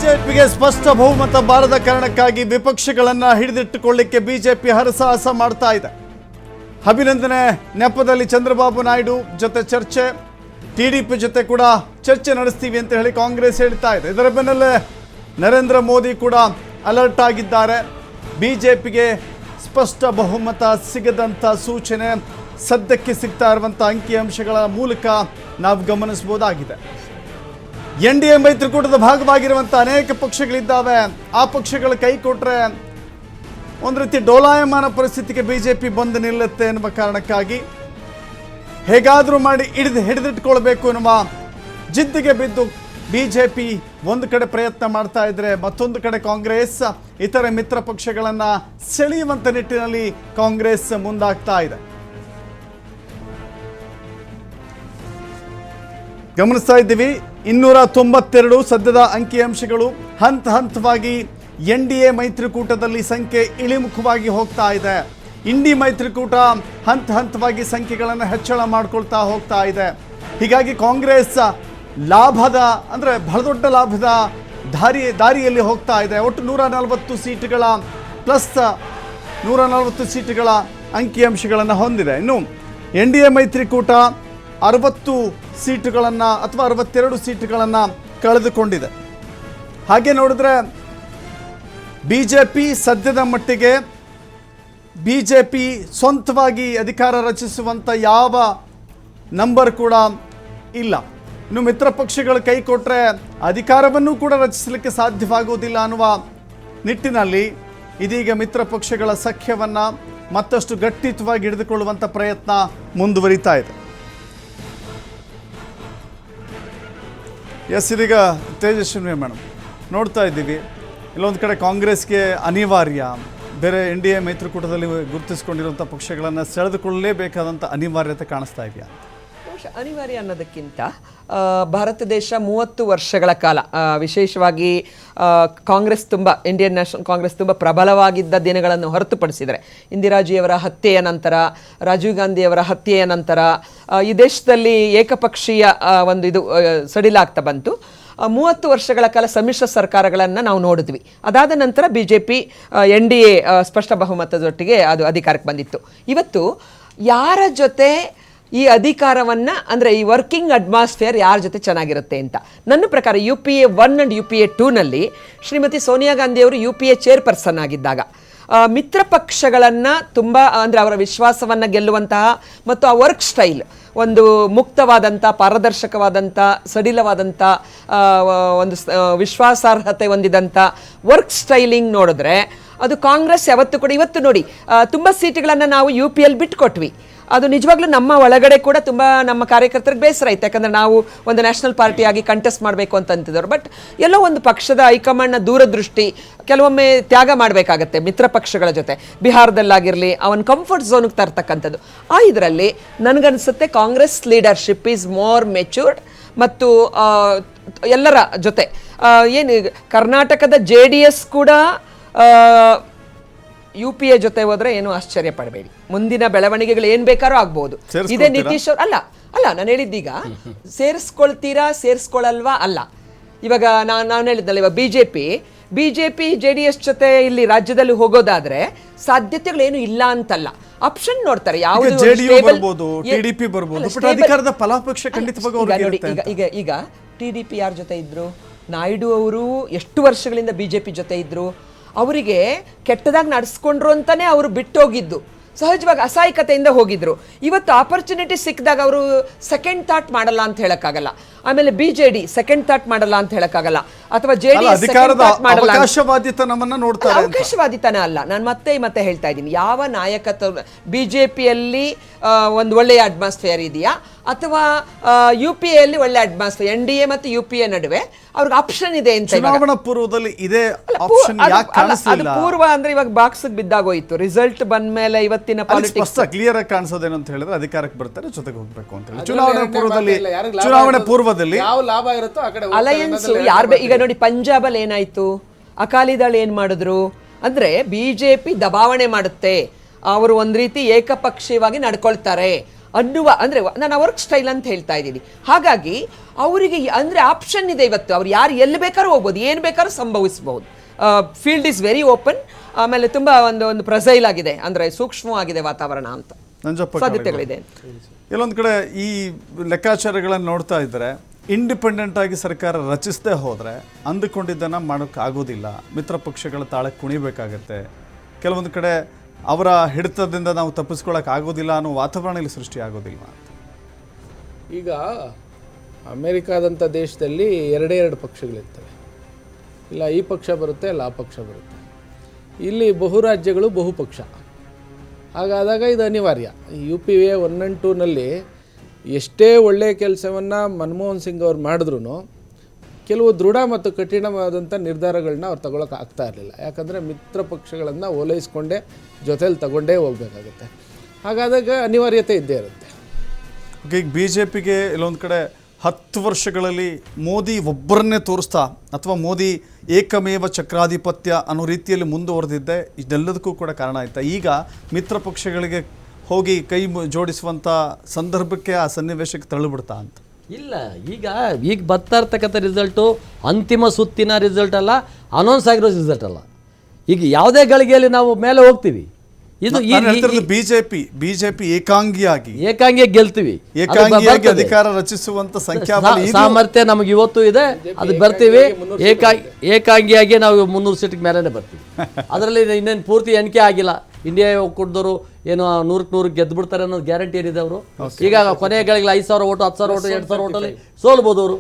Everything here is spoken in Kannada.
ಬಿಜೆಪಿಗೆ ಸ್ಪಷ್ಟ ಬಹುಮತ ಬಾರದ ಕಾರಣಕ್ಕಾಗಿ ವಿಪಕ್ಷಗಳನ್ನ ಹಿಡಿದಿಟ್ಟುಕೊಳ್ಳಿಕ್ಕೆ ಬಿಜೆಪಿ ಹರಸಾಹಸ ಮಾಡ್ತಾ ಇದೆ. ಅಭಿನಂದನೆ ನೆಪದಲ್ಲಿ ಚಂದ್ರಬಾಬು ನಾಯ್ಡು ಜೊತೆ ಚರ್ಚೆ, ಟಿಡಿಪಿ ಜೊತೆ ಕೂಡ ಚರ್ಚೆ ನಡೆಸ್ತೀವಿ ಅಂತ ಹೇಳಿ ಕಾಂಗ್ರೆಸ್ ಹೇಳ್ತಾ ಇದೆ. ಇದರ ಬೆನ್ನಲ್ಲೇ ನರೇಂದ್ರ ಮೋದಿ ಕೂಡ ಅಲರ್ಟ್ ಆಗಿದ್ದಾರೆ. ಬಿಜೆಪಿಗೆ ಸ್ಪಷ್ಟ ಬಹುಮತ ಸಿಗದಂಥ ಸೂಚನೆ ಸದ್ಯಕ್ಕೆ ಸಿಗ್ತಾ ಇರುವಂಥ ಅಂಕಿಅಂಶಗಳ ಮೂಲಕ ನಾವು ಗಮನಿಸಬಹುದಾಗಿದೆ. ಎನ್ಡಿಎ ಮೈತ್ರಿಕೂಟದ ಭಾಗವಾಗಿರುವಂಥ ಅನೇಕ ಪಕ್ಷಗಳಿದ್ದಾವೆ. ಆ ಪಕ್ಷಗಳ ಕೈ ಕೊಟ್ಟರೆ ಒಂದು ರೀತಿ ಡೋಲಾಯಮಾನ ಪರಿಸ್ಥಿತಿಗೆ ಬಿಜೆಪಿ ಬಂದು ನಿಲ್ಲುತ್ತೆ ಎನ್ನುವ ಕಾರಣಕ್ಕಾಗಿ ಹೇಗಾದರೂ ಮಾಡಿ ಹಿಡಿದಿಟ್ಕೊಳ್ಬೇಕು ಎನ್ನುವ ಜಿದ್ದಿಗೆ ಬಿದ್ದು ಬಿಜೆಪಿ ಒಂದು ಕಡೆ ಪ್ರಯತ್ನ ಮಾಡ್ತಾ ಇದ್ರೆ, ಮತ್ತೊಂದು ಕಡೆ ಕಾಂಗ್ರೆಸ್ ಇತರೆ ಮಿತ್ರ ಪಕ್ಷಗಳನ್ನು ಸೆಳೆಯುವಂಥ ನಿಟ್ಟಿನಲ್ಲಿ ಕಾಂಗ್ರೆಸ್ ಮುಂದಾಗ್ತಾ ಇದೆ. ಗಮನಿಸ್ತಾ ಇದ್ದೀವಿ 292 ಸದ್ಯದ ಅಂಕಿಅಂಶಗಳು. ಹಂತವಾಗಿ ಎನ್ಡಿಎ ಮೈತ್ರಿಕೂಟದಲ್ಲಿ ಸಂಖ್ಯೆ ಇಳಿಮುಖವಾಗಿ ಹೋಗ್ತಾ ಇದೆ. ಇಂಡಿ ಮೈತ್ರಿಕೂಟ ಹಂತವಾಗಿ ಸಂಖ್ಯೆಗಳನ್ನು ಹೆಚ್ಚಳ ಮಾಡ್ಕೊಳ್ತಾ ಹೋಗ್ತಾ ಇದೆ. ಹೀಗಾಗಿ ಕಾಂಗ್ರೆಸ್ ಲಾಭದ ಅಂದರೆ ಬಹಳ ದೊಡ್ಡ ಲಾಭದ ದಾರಿಯಲ್ಲಿ ಹೋಗ್ತಾ ಇದೆ. ಒಟ್ಟು 140 ಸೀಟುಗಳ ಪ್ಲಸ್ 140 ಸೀಟುಗಳ ಅಂಕಿಅಂಶಗಳನ್ನು ಹೊಂದಿದೆ. ಇನ್ನು ಎನ್ ಡಿ ಎ ಮೈತ್ರಿಕೂಟ 60 ಸೀಟುಗಳನ್ನು ಅಥವಾ 62 ಸೀಟುಗಳನ್ನು ಕಳೆದುಕೊಂಡಿದೆ. ಹಾಗೆ ನೋಡಿದ್ರೆ ಬಿಜೆಪಿ ಸದ್ಯದ ಮಟ್ಟಿಗೆ ಬಿಜೆಪಿ ಸ್ವಂತವಾಗಿ ಅಧಿಕಾರ ರಚಿಸುವಂಥ ಯಾವ ನಂಬರ್ ಕೂಡ ಇಲ್ಲ. ಇನ್ನು ಮಿತ್ರ ಪಕ್ಷಗಳು ಕೈ ಕೊಟ್ಟರೆ ಅಧಿಕಾರವನ್ನು ಕೂಡ ರಚಿಸಲಿಕ್ಕೆ ಸಾಧ್ಯವಾಗುವುದಿಲ್ಲ ಅನ್ನುವ ನಿಟ್ಟಿನಲ್ಲಿ ಇದೀಗ ಮಿತ್ರ ಪಕ್ಷಗಳ ಸಖ್ಯವನ್ನು ಮತ್ತಷ್ಟು ಗಟ್ಟಿತವಾಗಿ ಹಿಡಿದುಕೊಳ್ಳುವಂಥ ಪ್ರಯತ್ನ ಮುಂದುವರಿತಾ ಇದೆ. ಇದೀಗ ತೇಜಸ್ವಿನಿ ಮೇಡಮ್ ನೋಡ್ತಾ ಇದ್ದೀವಿ, ಇಲ್ಲೊಂದು ಕಡೆ ಕಾಂಗ್ರೆಸ್ಗೆ ಅನಿವಾರ್ಯ, ಬೇರೆ ಎನ್ ಡಿ ಎ ಮೈತ್ರಿಕೂಟದಲ್ಲಿ ಗುರುತಿಸಿಕೊಂಡಿರುವಂಥ ಪಕ್ಷಗಳನ್ನು ಸೆಳೆದುಕೊಳ್ಳಲೇಬೇಕಾದಂಥ ಅನಿವಾರ್ಯತೆ ಕಾಣಿಸ್ತಾ ಇದೆಯಾ? ಅನಿವಾರ್ಯ ಅನ್ನೋದಕ್ಕಿಂತ ಭಾರತ ದೇಶ 30 ವರ್ಷಗಳ ಕಾಲ ವಿಶೇಷವಾಗಿ ಕಾಂಗ್ರೆಸ್ ತುಂಬ ಇಂಡಿಯನ್ ನ್ಯಾಷನಲ್ ಕಾಂಗ್ರೆಸ್ ತುಂಬ ಪ್ರಬಲವಾಗಿದ್ದ ದಿನಗಳನ್ನು ಹೊರತುಪಡಿಸಿದರೆ ಇಂದಿರಾಜಿಯವರ ಹತ್ಯೆಯ ನಂತರ, ರಾಜೀವ್ ಗಾಂಧಿಯವರ ಹತ್ಯೆಯ ನಂತರ ಈ ದೇಶದಲ್ಲಿ ಏಕಪಕ್ಷೀಯ ಒಂದು ಇದು ಸಡಿಲಾಗ್ತಾ ಬಂತು. 30 ವರ್ಷಗಳ ಕಾಲ ಸಮ್ಮಿಶ್ರ ಸರ್ಕಾರಗಳನ್ನು ನಾವು ನೋಡಿದ್ವಿ. ಅದಾದ ನಂತರ BJP NDA ಸ್ಪಷ್ಟ ಬಹುಮತದೊಟ್ಟಿಗೆ ಅದು ಅಧಿಕಾರಕ್ಕೆ ಬಂದಿತ್ತು. ಇವತ್ತು ಯಾರ ಜೊತೆ ಈ ಅಧಿಕಾರವನ್ನು ಅಂದರೆ ಈ ವರ್ಕಿಂಗ್ ಅಟ್ಮಾಸ್ಫಿಯರ್ ಯಾರ ಜೊತೆ ಚೆನ್ನಾಗಿರುತ್ತೆ ಅಂತ ನನ್ನ ಪ್ರಕಾರ UPA 1 ಆ್ಯಂಡ್ UPA 2ನಲ್ಲಿ ಶ್ರೀಮತಿ ಸೋನಿಯಾ ಗಾಂಧಿಯವರು UPA ಚೇರ್ಪರ್ಸನ್ ಆಗಿದ್ದಾಗ ಮಿತ್ರ ಪಕ್ಷಗಳನ್ನು ತುಂಬ ಅಂದರೆ ಅವರ ವಿಶ್ವಾಸವನ್ನು ಗೆಲ್ಲುವಂತಹ ಮತ್ತು ಆ ವರ್ಕ್ ಸ್ಟೈಲ್ ಒಂದು ಮುಕ್ತವಾದಂಥ, ಪಾರದರ್ಶಕವಾದಂಥ, ಸಡಿಲವಾದಂಥ ಒಂದು ವಿಶ್ವಾಸಾರ್ಹತೆ ಹೊಂದಿದಂಥ ವರ್ಕ್ ಸ್ಟೈಲಿಂಗ್ ನೋಡಿದ್ರೆ ಅದು ಕಾಂಗ್ರೆಸ್ ಯಾವತ್ತೂ ಕೂಡ ಇವತ್ತು ನೋಡಿ ತುಂಬ ಸೀಟುಗಳನ್ನು ನಾವು UPಯಲ್ಲಿ ಬಿಟ್ಕೊಟ್ವಿ. ಅದು ನಿಜವಾಗ್ಲೂ ನಮ್ಮ ಒಳಗಡೆ ಕೂಡ ತುಂಬ ನಮ್ಮ ಕಾರ್ಯಕರ್ತರಿಗೆ ಬೇಸರ ಇತ್ತು. ಯಾಕಂದರೆ ನಾವು ಒಂದು ನ್ಯಾಷನಲ್ ಪಾರ್ಟಿಯಾಗಿ ಕಂಟೆಸ್ಟ್ ಮಾಡಬೇಕು ಅಂತಂತಿದ್ದವರು. ಬಟ್ ಎಲ್ಲೋ ಒಂದು ಪಕ್ಷದ ಹೈಕಮಾಂಡ್ನ ದೂರದೃಷ್ಟಿ ಕೆಲವೊಮ್ಮೆ ತ್ಯಾಗ ಮಾಡಬೇಕಾಗತ್ತೆ ಮಿತ್ರ ಪಕ್ಷಗಳ ಜೊತೆ. ಬಿಹಾರದಲ್ಲಾಗಿರಲಿ ಅವನ ಕಂಫರ್ಟ್ ಝೋನ್ಗೆ ತರ್ತಕ್ಕಂಥದ್ದು. ಇದರಲ್ಲಿ ನನಗನ್ಸುತ್ತೆ Congress leadership is more matured ಮತ್ತು ಎಲ್ಲರ ಜೊತೆ ಏನು ಕರ್ನಾಟಕದ JDS ಕೂಡ UPA ಜೊತೆ ಹೋದ್ರೆ ಏನು ಆಶ್ಚರ್ಯ ಪಡಬೇಡಿ. ಮುಂದಿನ ಬೆಳವಣಿಗೆಗಳು ಏನ್ ಬೇಕಾದ್ರೂ ಆಗ್ಬಹುದು. ಇದೇ ನಿತೀಶ್ ಅವ್ರು ಅಲ್ಲ ನಾನು ಹೇಳಿದ್ದೀಗ ಸೇರಿಸ್ಕೊಳ್ತೀರಾ ಅಲ್ಲ. ಇವಾಗ ನಾನು ಹೇಳಿದ್ನಲ್ಲ, ಇವಾಗ ಬಿಜೆಪಿ JDS ಜೊತೆ ಇಲ್ಲಿ ರಾಜ್ಯದಲ್ಲಿ ಹೋಗೋದಾದ್ರೆ ಸಾಧ್ಯತೆಗಳೇನು ಇಲ್ಲ ಅಂತಲ್ಲ. ಆಪ್ಷನ್ ನೋಡ್ತಾರೆ, ಈಗ TDP ಯಾರ ಜೊತೆ ಇದ್ರು? ನಾಯ್ಡು ಅವರು ಎಷ್ಟು ವರ್ಷಗಳಿಂದ BJP ಜೊತೆ ಇದ್ರು. ಅವರಿಗೆ ಕೆಟ್ಟದಾಗಿ ನಡೆಸ್ಕೊಂಡ್ರು ಅಂತಾನೆ ಅವರು ಬಿಟ್ಟೋಗಿದ್ದು. ಸಹಜವಾಗಿ ಅಸಹಾಯಕತೆಯಿಂದ ಹೋಗಿದ್ರು. ಇವತ್ತು ಆಪರ್ಚುನಿಟಿ ಸಿಕ್ಕಿದಾಗ ಅವರು ಸೆಕೆಂಡ್ ಥಾಟ್ ಮಾಡಲ್ಲ ಅಂತ ಹೇಳಕ್ಕಾಗಲ್ಲ. ಆಮೇಲೆ BJD ಸೆಕೆಂಡ್ ಥಾಟ್ ಮಾಡಲ್ಲ ಅಂತ ಹೇಳಕ್ಕಾಗಲ್ಲ. ಅಥವಾ JDS ಅವಕಾಶವಾದಿತನ ಅಲ್ಲ. ನಾನು ಮತ್ತೆ ಹೇಳ್ತಾ ಇದ್ದೀನಿ, ಯಾವ ನಾಯಕತ್ವ BJPಯಲ್ಲಿ ಒಂದು ಒಳ್ಳೆಯ ಅಟ್ಮಾಸ್ಫಿಯರ್ ಇದೆಯಾ ಅಥವಾ UPAಯಲ್ಲಿ ಒಳ್ಳೆ ಅಟ್ಮಾಸ್ಫಿಯರ್, NDA ಮತ್ತು UPA ನಡುವೆ ಅವ್ರಿಗೆ ಆಪ್ಷನ್ ಇದೆ ಅಂತ ಚುನಾವಣಾ ಪೂರ್ವದಲ್ಲಿ ಇದೆ. ಅದು ಪೂರ್ವ ಅಂದ್ರೆ ಇವಾಗ ಬಾಕ್ಸ್ ಬಿದ್ದಾಗೋಯ್ತು. ರಿಸಲ್ಟ್ ಬಂದ ಮೇಲೆ ಇವತ್ತಿನ ಪಾಲಿಟಿಕ್ಸ್ ಕ್ಲಿಯರ್ ಆಗಿ ಕಾಣಿಸೋದೇನು ಅಂತ ಹೇಳಿದ್ರೆ ಅಧಿಕಾರಕ್ಕೆ ಬರ್ತಾರೆ, ಜೊತೆಗೆ ಹೋಗ್ಬೇಕು ಅಂತ ಹೇಳಿ ಚುನಾವಣೆ ಪೂರ್ವದಲ್ಲಿ ಯಾವ ಲಾಭ ಇರುತ್ತೋ ಆ ಕಡೆ ಅಲಯನ್ಸ್ ಯಾರು. ಈಗ ನೋಡಿ ಪಂಜಾಬಲ್ಲಿ ಏನಾಯ್ತು, ಅಕಾಲಿದಳ ಏನ್ ಮಾಡಿದ್ರು ಅಂದ್ರೆ BJP ದಬಾವಣೆ ಮಾಡುತ್ತೆ, ಅವರು ಒಂದ್ ರೀತಿ ಏಕಪಕ್ಷೀಯವಾಗಿ ನಡ್ಕೊಳ್ತಾರೆ, ಅನ್ನುವ ಅಂದರೆ ನಾನು ವರ್ಕ್ ಸ್ಟೈಲ್ ಅಂತ ಹೇಳ್ತಾ ಇದ್ದೀನಿ. ಹಾಗಾಗಿ ಅವರಿಗೆ ಅಂದರೆ ಆಪ್ಷನ್ ಇದೆ ಇವತ್ತು, ಅವ್ರು ಯಾರು ಎಲ್ಲಿ ಬೇಕಾದ್ರೂ ಹೋಗ್ಬೋದು, ಏನು ಬೇಕಾದ್ರೂ ಸಂಭವಿಸ್ಬೋದು. Field is very open. ಆಮೇಲೆ ತುಂಬ ಒಂದು ಪ್ರಸೈಲ್ ಆಗಿದೆ, ಅಂದರೆ ಸೂಕ್ಷ್ಮವಾಗಿದೆ ವಾತಾವರಣ ಅಂತ ಸಾಧ್ಯತೆಗಳಿದೆ. ಎಲ್ಲೊಂದು ಕಡೆ ಈ ಲೆಕ್ಕಾಚಾರಗಳನ್ನು ನೋಡ್ತಾ ಇದ್ದರೆ ಇಂಡಿಪೆಂಡೆಂಟ್ ಆಗಿ ಸರ್ಕಾರ ರಚಿಸದೆ ಹೋದರೆ ಅಂದುಕೊಂಡಿದ್ದನ್ನು ಮಾಡೋಕ್ಕಾಗೋದಿಲ್ಲ, ಮಿತ್ರ ಪಕ್ಷಗಳ ತಾಳಕ್ಕೆ ಕುಣಿಬೇಕಾಗತ್ತೆ, ಕೆಲವೊಂದು ಕಡೆ ಅವರ ಹಿಡಿತದಿಂದ ನಾವು ತಪ್ಪಿಸ್ಕೊಳ್ಳೋಕ್ಕಾಗೋದಿಲ್ಲ ಅನ್ನೋ ವಾತಾವರಣ ಇಲ್ಲಿ ಸೃಷ್ಟಿ ಆಗೋದಿಲ್ಲ ಅಂತ. ಈಗ ಅಮೇರಿಕಾದಂಥ ದೇಶದಲ್ಲಿ ಎರಡು ಪಕ್ಷಗಳಿರ್ತವೆ, ಇಲ್ಲ ಈ ಪಕ್ಷ ಬರುತ್ತೆ ಇಲ್ಲ ಆ ಪಕ್ಷ ಬರುತ್ತೆ. ಇಲ್ಲಿ ಬಹುರಾಜ್ಯಗಳು ಬಹುಪಕ್ಷ. ಹಾಗಾದಾಗ ಇದು ಅನಿವಾರ್ಯ. UPA 1 and 2ನಲ್ಲಿ ಎಷ್ಟೇ ಒಳ್ಳೆಯ ಕೆಲಸವನ್ನು ಮನಮೋಹನ್ ಸಿಂಗ್ ಅವ್ರು ಮಾಡಿದ್ರು ಕೆಲವು ದೃಢ ಮತ್ತು ಕಠಿಣವಾದಂಥ ನಿರ್ಧಾರಗಳನ್ನ ಅವ್ರು ತಗೊಳಕ್ಕೆ ಆಗ್ತಾ ಇರಲಿಲ್ಲ. ಯಾಕಂದರೆ ಮಿತ್ರ ಪಕ್ಷಗಳನ್ನು ಓಲೈಸ್ಕೊಂಡೇ ಜೊತೆಲಿ ತಗೊಂಡೇ ಹೋಗಬೇಕಾಗುತ್ತೆ. ಹಾಗಾದಾಗ ಅನಿವಾರ್ಯತೆ ಇದ್ದೇ ಇರುತ್ತೆ. ಈಗ BJPಗೆ ಇಲ್ಲೊಂದು ಕಡೆ 10 ವರ್ಷಗಳಲ್ಲಿ ಮೋದಿ ಒಬ್ಬರನ್ನೇ ತೋರಿಸ್ತಾ ಅಥವಾ ಮೋದಿ ಏಕಮೇವ ಚಕ್ರಾಧಿಪತ್ಯ ಅನ್ನೋ ರೀತಿಯಲ್ಲಿ ಮುಂದುವರೆದಿದ್ದೆ ಇದೆಲ್ಲದಕ್ಕೂ ಕೂಡ ಕಾರಣ ಆಯ್ತಾ? ಈಗ ಮಿತ್ರ ಪಕ್ಷಗಳಿಗೆ ಹೋಗಿ ಕೈ ಜೋಡಿಸುವಂಥ ಸಂದರ್ಭಕ್ಕೆ ಆ ಸನ್ನಿವೇಶಕ್ಕೆ ತಳ್ಳಿಬಿಡ್ತಾ ಅಂತ? ಇಲ್ಲ, ಈಗ ಬರ್ತಾ ಇರ್ತಕ್ಕಂಥ ರಿಸಲ್ಟು ಅಂತಿಮ ಸುತ್ತಿನ ರಿಸಲ್ಟ್ ಅಲ್ಲ, ಅನೌನ್ಸ್ ಆಗಿರೋ ರಿಸಲ್ಟ್ ಅಲ್ಲ. ಈಗ ಯಾವುದೇ ಗಳಿಗೆಯಲ್ಲಿ ನಾವು ಮೇಲೆ ಹೋಗ್ತೀವಿ. ಇದು ಬಿಜೆಪಿ ಏಕಾಂಗಿಯಾಗಿ ಗೆಲ್ತೀವಿ, ಏಕಾಂಗಿಯಾಗಿ ಅಧಿಕಾರ ರಚಿಸುವಂತ ಸಂಖ್ಯಾಬಲ ಸಾಮರ್ಥ್ಯ ನಮಗೆ ಇವತ್ತು ಇದೆ. ಅದು ಬರ್ತೀವಿ. ಏಕಾಂಗಿಯಾಗಿ ನಾವು 300 ಸೀಟಿಗೆ ಮೇಲೆನೆ ಬರ್ತೀವಿ. ಅದರಲ್ಲಿ ಇನ್ನೇನು ಪೂರ್ತಿ ಎಣಿಕೆ ಆಗಿಲ್ಲ. ಇಂಡಿಯಾ ಒಕ್ಕೂಟದವರು ಏನು 100% ಗೆದ್ದು ಬಿಡ್ತಾರೆ ಅನ್ನೋದು ಗ್ಯಾರಂಟಿ ಏನಿದೆ ಅವರು. ಈಗ ಕೊನೆಯ ಗಳಿಗೆ 5,000 ಓಟು 10,000 ಓಟು 2,000 ಓಟಲ್ಲಿ ಸೋಲ್ಬೋದು ಅವರು.